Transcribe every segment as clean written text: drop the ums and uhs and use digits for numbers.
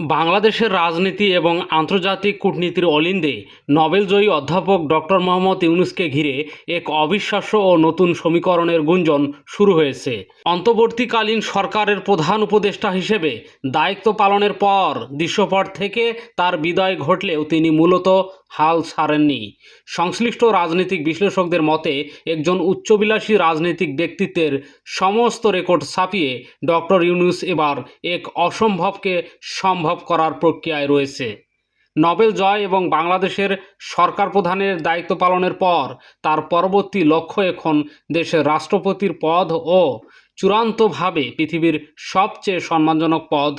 বাংলাদেশের রাজনীতি এবং আন্তর্জাতিক কূটনীতির অলিন্দে নোবেলজয়ী অধ্যাপক ডক্টর মোহাম্মদ ইউনূসকে ঘিরে এক অবিশ্বাস্য ও নতুন সমীকরণের গুঞ্জন শুরু হয়েছে। অন্তর্বর্তীকালীন সরকারের প্রধান উপদেষ্টা হিসেবে দায়িত্ব পালনের পর দৃশ্যপট থেকে তার বিদায় ঘটলেও তিনি মূলত হাল ছাড়েননি। সংশ্লিষ্ট রাজনৈতিক বিশ্লেষকদের মতে একজন উচ্চবিলাসী রাজনৈতিক ব্যক্তিত্বের সমস্ত রেকর্ড ছাপিয়ে ডক্টর ইউনূস এবার এক অসম্ভবকে সম্ভব করার প্রক্রিয়ায় রয়েছে। নোবেল জয় এবং বাংলাদেশের সরকার প্রধানের দায়িত্ব পালনের পর তার পরবর্তী লক্ষ্য এখন দেশের রাষ্ট্রপতির পদ ও চূড়ান্তভাবে পৃথিবীর সবচেয়ে সম্মানজনক পদ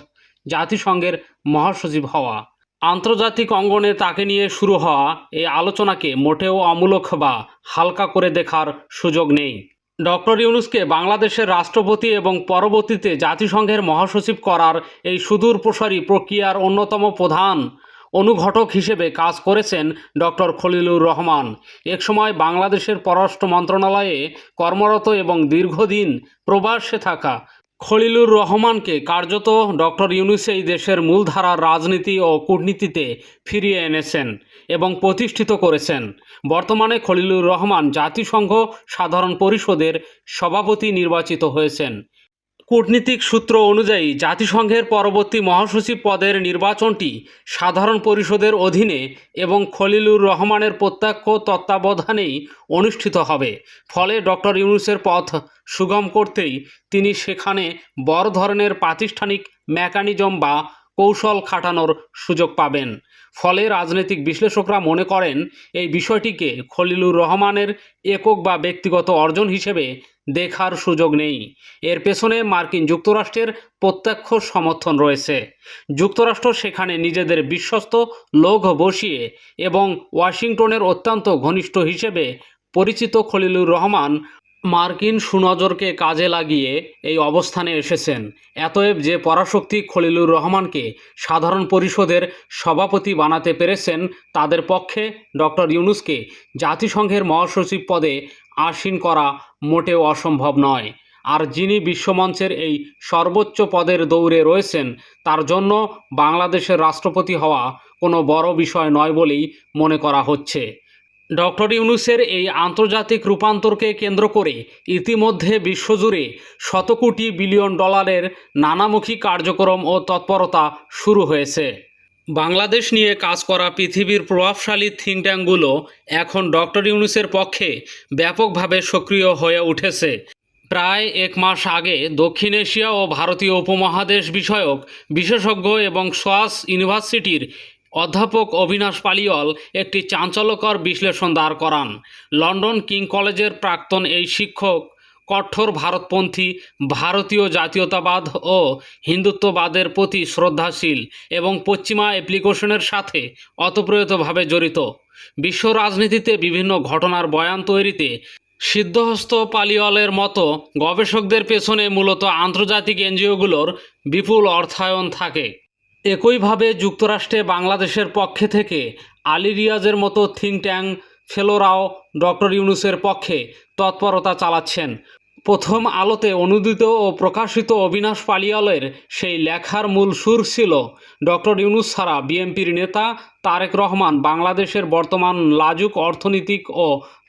জাতিসংঘের মহাসচিব হওয়া। আন্তর্জাতিক অঙ্গনে তাকে নিয়ে শুরু হওয়া এই আলোচনাকে মোটেও অমূলক বা হালকা করে দেখার সুযোগ নেই। ডক্টর ইউনূসকে বাংলাদেশের রাষ্ট্রপতি এবং পরবর্তীতে জাতিসংঘের মহাসচিব করার এই সুদূর প্রসারী প্রক্রিয়ার অন্যতম প্রধান অনুঘটক হিসেবে কাজ করেছেন ডক্টর খলিলুর রহমান। একসময় বাংলাদেশের পররাষ্ট্র মন্ত্রণালয়ে কর্মরত এবং দীর্ঘদিন প্রবাসে থাকা খলিলুর রহমানকে কার্যত ডক্টর ইউনূস এই দেশের মূলধারার রাজনীতি ও কূটনীতিতে ফিরিয়ে এনেছেন এবং প্রতিষ্ঠিত করেছেন। বর্তমানে খলিলুর রহমান জাতিসংঘ সাধারণ পরিষদের সভাপতি নির্বাচিত হয়েছেন। কূটনীতিক সূত্র অনুযায়ী জাতিসংঘের পরবর্তী মহাসচিব পদের নির্বাচনটি সাধারণ পরিষদের অধীনে এবং খলিলুর রহমানের প্রত্যক্ষ তত্ত্বাবধানেই অনুষ্ঠিত হবে। ফলে ডক্টর ইউনূসের পথ সুগম করতেই তিনি সেখানে বড় ধরনের প্রাতিষ্ঠানিক মেকানিজম বা কৌশল খাটানোর সুযোগ পাবেন। ফলে রাজনৈতিক বিশ্লেষকরা মনে করেন এই বিষয়টিকে খলিলুর রহমানের একক বা ব্যক্তিগত অর্জন হিসেবে দেখার সুযোগ নেই। এর পেছনে মার্কিন যুক্তরাষ্ট্রের প্রত্যক্ষ সমর্থন রয়েছে। যুক্তরাষ্ট্র সেখানে নিজেদের বিশ্বস্ত লোক বসিয়ে এবং ওয়াশিংটনের অত্যন্ত ঘনিষ্ঠ হিসেবে পরিচিত খলিলুর রহমান মার্কিন সুনজরকে কাজে লাগিয়ে এই অবস্থানে এসেছেন। এতএব যে পরাশক্তি খলিলুর রহমানকে সাধারণ পরিষদের সভাপতি বানাতে পেরেছেন তাদের পক্ষে ডক্টর ইউনূসকে জাতিসংঘের মহাসচিব পদে আসীন করা মোটেও অসম্ভব নয়। আর যিনি বিশ্বমঞ্চের এই সর্বোচ্চ পদের দৌড়ে রয়েছেন তার জন্য বাংলাদেশের রাষ্ট্রপতি হওয়া কোনো বড় বিষয় নয় বলেই মনে করা হচ্ছে। ডক্টর ইউনূসের এই আন্তর্জাতিক রূপান্তরকে কেন্দ্র করে ইতিমধ্যে বিশ্বজুড়ে শত কোটি বিলিয়ন ডলারের নানামুখী কার্যক্রম ও তৎপরতা শুরু হয়েছে। বাংলাদেশ নিয়ে কাজ করা পৃথিবীর প্রভাবশালী থিঙ্ক ট্যাঙ্কগুলো এখন ডক্টর ইউনূসের পক্ষে ব্যাপকভাবে সক্রিয় হয়ে উঠেছে। প্রায় এক মাস আগে দক্ষিণ এশিয়া ও ভারতীয় উপমহাদেশ বিষয়ক বিশেষজ্ঞ এবং সোয়াস ইউনিভার্সিটির অধ্যাপক অবিনাশ পালিওয়াল একটি চাঞ্চল্যকর বিশ্লেষণ দাঁড় করান। লন্ডন কিং কলেজের প্রাক্তন এই শিক্ষক কঠোর ভারতপন্থী, ভারতীয় জাতীয়তাবাদ ও হিন্দুত্ববাদের প্রতি শ্রদ্ধাশীল এবং পশ্চিমা অ্যাপ্লিকেশনের সাথে ওতপ্রোতভাবে জড়িত। বিশ্ব রাজনীতিতে বিভিন্ন ঘটনার বয়ান তৈরিতে সিদ্ধহস্ত পালিওয়ালের মতো গবেষকদের পেছনে মূলত আন্তর্জাতিক এনজিওগুলোর বিপুল অর্থায়ন থাকে। একইভাবে যুক্তরাষ্ট্রে বাংলাদেশের পক্ষে থেকে আলী রিয়াজের মতো থিঙ্ক ট্যাঙ্ক ফেলোরাও ডক্টর ইউনূসের পক্ষে তৎপরতা চালাচ্ছেন। প্রথম আলোতে অনুদিত ও প্রকাশিত অবিনাশ পালিওয়ালের সেই লেখার মূল সুর ছিল, ডক্টর ইউনূস ছাড়া বিএনপির নেতা তারেক রহমান বাংলাদেশের বর্তমান লাজুক অর্থনৈতিক ও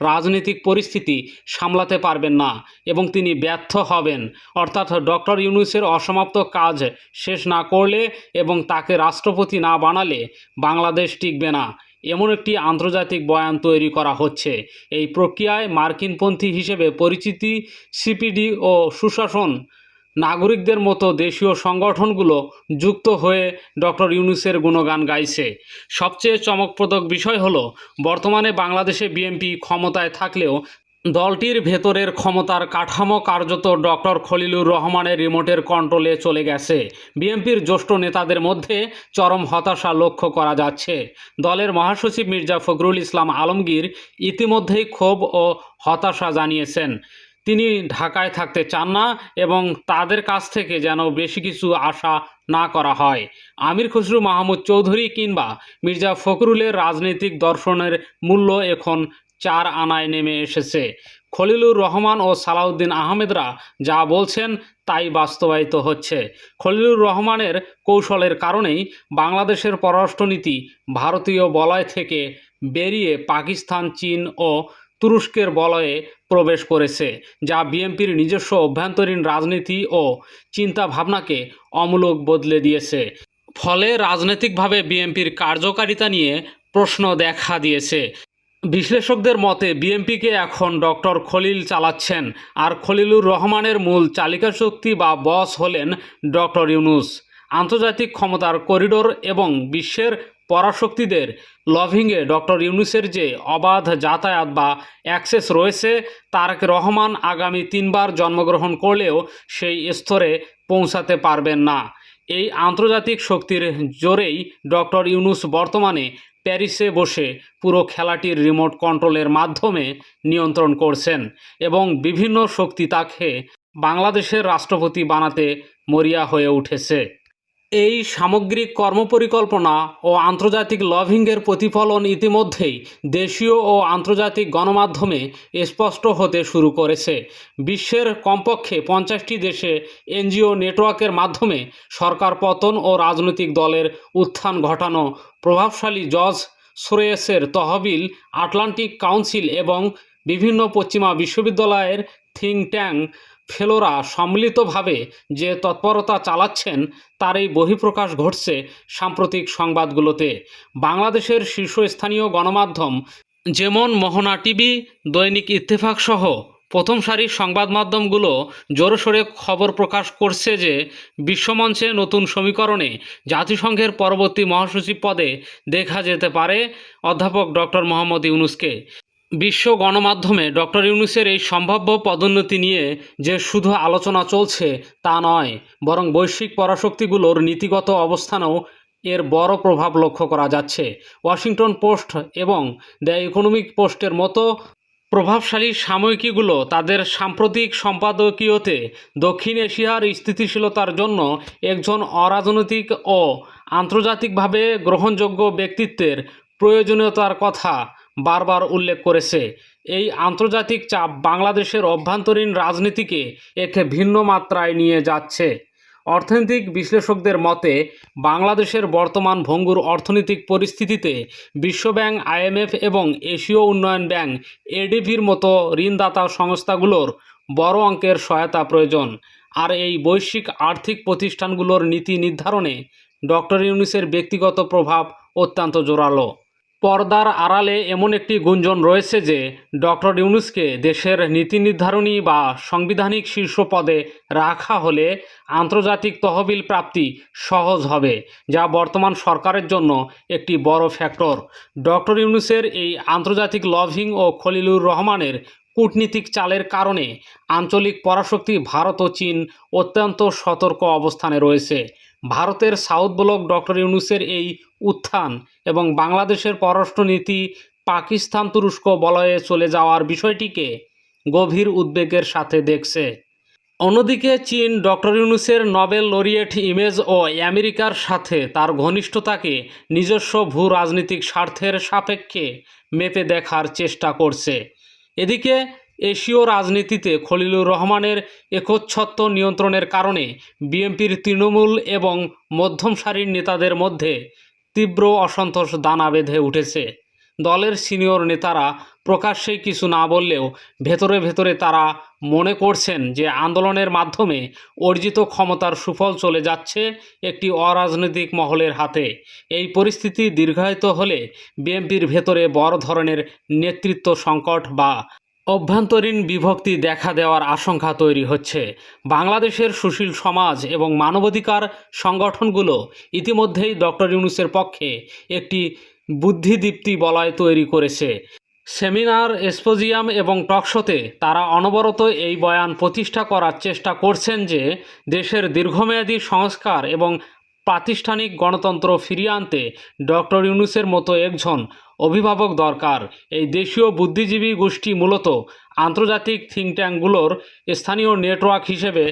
রাজনৈতিক পরিস্থিতি সামলাতে পারবেন না এবং তিনি ব্যর্থ হবেন। অর্থাৎ ডক্টর ইউনূসের অসমাপ্ত কাজ শেষ না করলে এবং তাকে রাষ্ট্রপতি না বানালে বাংলাদেশ টিকবে না, এমন একটি আন্তর্জাতিক বয়ান তৈরি করা হচ্ছে। এই প্রক্রিয়ায় মার্কিনপন্থী হিসেবে পরিচিতি সিপিডি ও সুশাসন নাগরিকদের মতো দেশীয় সংগঠনগুলো যুক্ত হয়ে ডক্টর ইউনূসের গুণগান গাইছে। সবচেয়ে চমকপ্রদ বিষয় হলো বর্তমানে বাংলাদেশে বিএনপি ক্ষমতায় থাকলেও দলটির ভেতরের ক্ষমতার কাঠামো কার্যত ডক্টর খলিলুর রহমানের রিমোটের কন্ট্রোলে চলে গেছে। বিএনপির জ্যেষ্ঠ নেতাদের মধ্যে চরম হতাশা লক্ষ্য করা যাচ্ছে। দলের মহাসচিব মির্জা ফখরুল ইসলাম আলমগীর ইতিমধ্যেই ক্ষোভ ও হতাশা জানিয়েছেন। তিনি ঢাকায় থাকতে চান না এবং তাদের কাছ থেকে যেন বেশি কিছু আশা না করা হয়। আমির খসরু মাহমুদ চৌধুরী কিংবা মির্জা ফখরুলের রাজনৈতিক দর্শনের মূল্য এখন চার আনায় নেমে এসেছে। খলিলুর রহমান ও সালাউদ্দিন আহমেদরা যা বলছেন তাই বাস্তবায়িত হচ্ছে। খলিলুর রহমানের কৌশলের কারণেই বাংলাদেশের পররাষ্ট্রনীতি ভারতীয় বলয় থেকে বেরিয়ে পাকিস্তান, চীন ও তুরস্কের বলয়ে প্রবেশ করেছে, যা বিএনপির নিজস্ব অভ্যন্তরীণ রাজনীতি ও চিন্তাভাবনাকে আমূলক বদলে দিয়েছে। ফলে রাজনৈতিকভাবে বিএনপির কার্যকারিতা নিয়ে প্রশ্ন দেখা দিয়েছে। বিশ্লেষকদের মতে বিএনপিকে এখন ডক্টর খলিল চালাচ্ছেন, আর খলিলুর রহমানের মূল চালিকাশক্তি বা বস হলেন ডক্টর ইউনূস। আন্তর্জাতিক ক্ষমতার করিডোর এবং বিশ্বের পরাশক্তিদের লভিংয়ে ডক্টর ইউনূসের যে অবাধ যাতায়াত বা অ্যাক্সেস রয়েছে, তারেক রহমান আগামী 3বার জন্মগ্রহণ করলেও সেই স্তরে পৌঁছাতে পারবেন না। এই আন্তর্জাতিক শক্তির জোরেই ডক্টর ইউনূস বর্তমানে প্যারিসে বসে পুরো খেলাটির রিমোট কন্ট্রোলের মাধ্যমে নিয়ন্ত্রণ করছেন এবং বিভিন্ন শক্তি তাকে বাংলাদেশের রাষ্ট্রপতি বানাতে মরিয়া হয়ে উঠেছে। এই সামগ্রিক কর্মপরিকল্পনা ও আন্তর্জাতিক লভিংয়ের প্রতিফলন ইতিমধ্যেই দেশীয় ও আন্তর্জাতিক গণমাধ্যমে স্পষ্ট হতে শুরু করেছে। বিশ্বের কমপক্ষে 50টি দেশে এনজিও নেটওয়ার্কের মাধ্যমে সরকার পতন ও রাজনৈতিক দলের উত্থান ঘটানো প্রভাবশালী জর্জ সোরেসের তহবিল, আটলান্টিক কাউন্সিল এবং বিভিন্ন পশ্চিমা বিশ্ববিদ্যালয়ের থিঙ্ক ট্যাঙ্ক ফেলোরা সম্মিলিতভাবে যে তৎপরতা চালাচ্ছেন তার এই বহিঃপ্রকাশ ঘটছে সাম্প্রতিক সংবাদগুলোতে। বাংলাদেশের শীর্ষস্থানীয় গণমাধ্যম যেমন মোহনা টিভি, দৈনিক ইত্তেফাক সহ প্রথম সারির সংবাদ মাধ্যমগুলো জোরসোরে খবর প্রকাশ করছে যে বিশ্বমঞ্চে নতুন সমীকরণে জাতিসংঘের পরবর্তী মহাসচিব পদে দেখা যেতে পারে অধ্যাপক ডক্টর মোহাম্মদ ইউনূসকে। বিশ্ব গণমাধ্যমে ডক্টর ইউনূসের এই সম্ভাব্য পদোন্নতি নিয়ে যে শুধু আলোচনা চলছে তা নয়, বরং বৈশ্বিক পরাশক্তিগুলোর নীতিগত অবস্থানেও এর বড় প্রভাব লক্ষ্য করা যাচ্ছে। ওয়াশিংটন পোস্ট এবং দ্য ইকোনমিক পোস্টের মতো প্রভাবশালী সাময়িকীগুলো তাদের সাম্প্রতিক সম্পাদকীয়তে দক্ষিণ এশিয়ার স্থিতিশীলতার জন্য একজন অরাজনৈতিক ও আন্তর্জাতিকভাবে গ্রহণযোগ্য ব্যক্তিত্বের প্রয়োজনীয়তার কথা বারবার উল্লেখ করেছে। এই আন্তর্জাতিক চাপ বাংলাদেশের অভ্যন্তরীণ রাজনীতিকে এক ভিন্ন মাত্রায় নিয়ে যাচ্ছে। অর্থনৈতিক বিশ্লেষকদের মতে বাংলাদেশের বর্তমান ভঙ্গুর অর্থনৈতিক পরিস্থিতিতে বিশ্বব্যাংক, আইএমএফ এবং এশীয় উন্নয়ন ব্যাংক এডিবির মতো ঋণদাতা সংস্থাগুলোর বড় অঙ্কের সহায়তা প্রয়োজন। আর এই বৈশ্বিক আর্থিক প্রতিষ্ঠানগুলোর নীতি নির্ধারণে ডক্টর ইউনূসের ব্যক্তিগত প্রভাব অত্যন্ত জোরালো। পর্দার আড়ালে এমন একটি গুঞ্জন রয়েছে যে ডক্টর ইউনূসকে দেশের নীতি নির্ধারণী বা সাংবিধানিক শীর্ষ পদে রাখা হলে আন্তর্জাতিক তহবিল প্রাপ্তি সহজ হবে, যা বর্তমান সরকারের জন্য একটি বড় ফ্যাক্টর। ডক্টর ইউনূসের এই আন্তর্জাতিক লভিং ও খলিলুর রহমানের কূটনীতিক চালের কারণে আঞ্চলিক পরাশক্তি ভারত ও চীন অত্যন্ত সতর্ক অবস্থানে রয়েছে। ভারতের সাউথ ব্লক ডক্টর ইউনূসের এই উত্থান এবং বাংলাদেশের পররাষ্ট্রনীতি পাকিস্তান, তুরস্ক বলয়ে চলে যাওয়ার বিষয়টিকে গভীর উদ্বেগের সাথে দেখছে। অন্যদিকে চীন ডক্টর ইউনূসের নোবেল লরিয়েট ইমেজ ও আমেরিকার সাথে তার ঘনিষ্ঠতাকে নিজস্ব ভূ রাজনৈতিক স্বার্থের সাপেক্ষে মেপে দেখার চেষ্টা করছে। এদিকে এশীয় রাজনীতিতে খলিলুর রহমানের একচ্ছত্ব নিয়ন্ত্রণের কারণে বিএনপির তৃণমূল এবং মধ্যম সারির নেতাদের মধ্যে তীব্র অসন্তোষ দানা বেঁধে উঠেছে। দলের সিনিয়র নেতারা প্রকাশ্যে কিছু না বললেও ভেতরে ভেতরে তারা মনে করছেন যে আন্দোলনের মাধ্যমে অর্জিত ক্ষমতার সুফল চলে যাচ্ছে একটি অরাজনৈতিক মহলের হাতে। এই পরিস্থিতি দীর্ঘায়িত হলে বিএনপির ভেতরে বড় ধরনের নেতৃত্ব সংকট বা অভ্যন্তরীণ বিভক্তি দেখা দেওয়ার আশঙ্কা তৈরি হচ্ছে। বাংলাদেশের সুশীল সমাজ এবং মানবাধিকার সংগঠনগুলো ইতিমধ্যেই ডক্টর ইউনূসের পক্ষে একটি বুদ্ধিদীপ্তি বলয় তৈরি করেছে। সেমিনার, এক্সপোজিয়াম এবং টকশোতে তারা অনবরত এই বয়ান প্রতিষ্ঠা করার চেষ্টা করছেন যে দেশের দীর্ঘমেয়াদী সংস্কার এবং প্রাতিষ্ঠানিক গণতন্ত্র ফিরিয়ে আনতে ডক্টর ইউনূসের মতো একজন অভিভাবক দরকার। এই দেশীয় বুদ্ধিজীবী গোষ্ঠী মূলত আন্তর্জাতিক থিঙ্ক ট্যাঙ্কগুলোর স্থানীয় নেটওয়ার্ক হিসেবে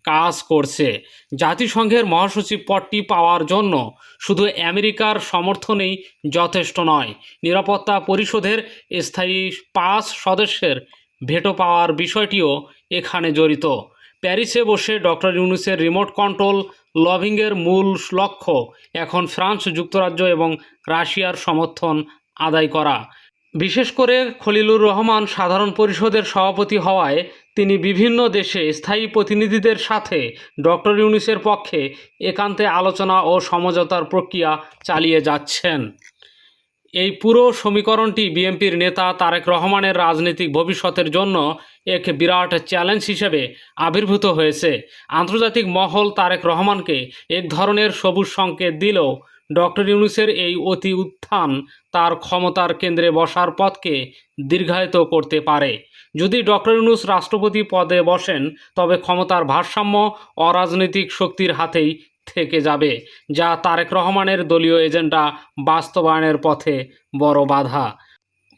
কাজ করছে। জাতিসংঘের মহাসচিব পদটি পাওয়ার জন্য শুধু আমেরিকার সমর্থনই যথেষ্ট নয়, নিরাপত্তা পরিষদের স্থায়ী 5 সদস্যের ভেটো পাওয়ার বিষয়টিও এখানে জড়িত। প্যারিসে বসে ডক্টর ইউনূসের রিমোট কন্ট্রোল লবিংয়ের মূল লক্ষ্য এখন ফ্রান্স, যুক্তরাজ্য এবং রাশিয়ার সমর্থন আদায় করা। বিশেষ করে খলিলুর রহমান সাধারণ পরিষদের সভাপতি হওয়ায় তিনি বিভিন্ন দেশে স্থায়ী প্রতিনিধিদের সাথে ডক্টর ইউনূসের পক্ষে একান্তে আলোচনা ও সমঝোতার প্রক্রিয়া চালিয়ে যাচ্ছেন। এই পুরো সমীকরণটি বিএনপির নেতা তারেক রহমানের রাজনৈতিক ভবিষ্যতের জন্য এক বিরাট চ্যালেঞ্জ হিসেবে আবির্ভূত হয়েছে। আন্তর্জাতিক মহল তারেক রহমানকে এক ধরনের সবুজ সংকেত দিলেও ডক্টর ইউনূসের এই অতি উত্থান তার ক্ষমতার কেন্দ্রে বসার পথকে দীর্ঘায়িত করতে পারে। যদি ডক্টর ইউনূস রাষ্ট্রপতি পদে বসেন, তবে ক্ষমতার ভারসাম্য অরাজনৈতিক শক্তির হাতেই থেকে যাবে, যা তারেক রহমানের দলীয় এজেন্ডা বাস্তবায়নের পথে বড় বাধা।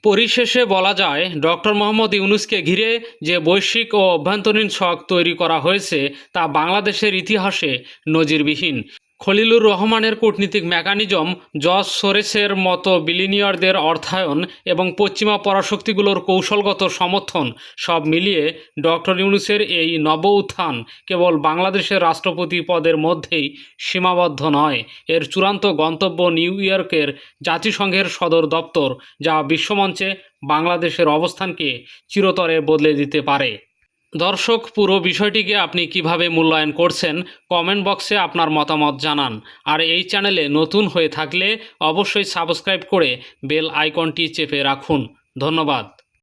পরিশেষে বলা যায়, ডক্টর মোহাম্মদ ইউনূসকে ঘিরে যে বৈশ্বিক ও অভ্যন্তরীণ ছক তৈরি করা হয়েছে তা বাংলাদেশের ইতিহাসে নজিরবিহীন। খলিলুর রহমানের কূটনীতিক মেকানিজম, জর্জ সোরেসের মতো বিলিনিয়ারদের অর্থায়ন এবং পশ্চিমা পরাশক্তিগুলোর কৌশলগত সমর্থন সব মিলিয়ে ডক্টর ইউনূসের এই নব উত্থান কেবল বাংলাদেশের রাষ্ট্রপতি পদের মধ্যেই সীমাবদ্ধ নয়। এর চূড়ান্ত গন্তব্য নিউ ইয়র্কের জাতিসংঘের সদর দপ্তর, যা বিশ্বমঞ্চে বাংলাদেশের অবস্থানকে চিরতরে বদলে দিতে পারে। দর্শক, পুরো বিষয়টিকে আপনি কিভাবে মূল্যায়ন করছেন কমেন্ট বক্সে আপনার মতামত জানান। আর এই চ্যানেলে নতুন হয়ে থাকলে অবশ্যই সাবস্ক্রাইব করে বেল আইকনটি চেপে রাখুন। ধন্যবাদ।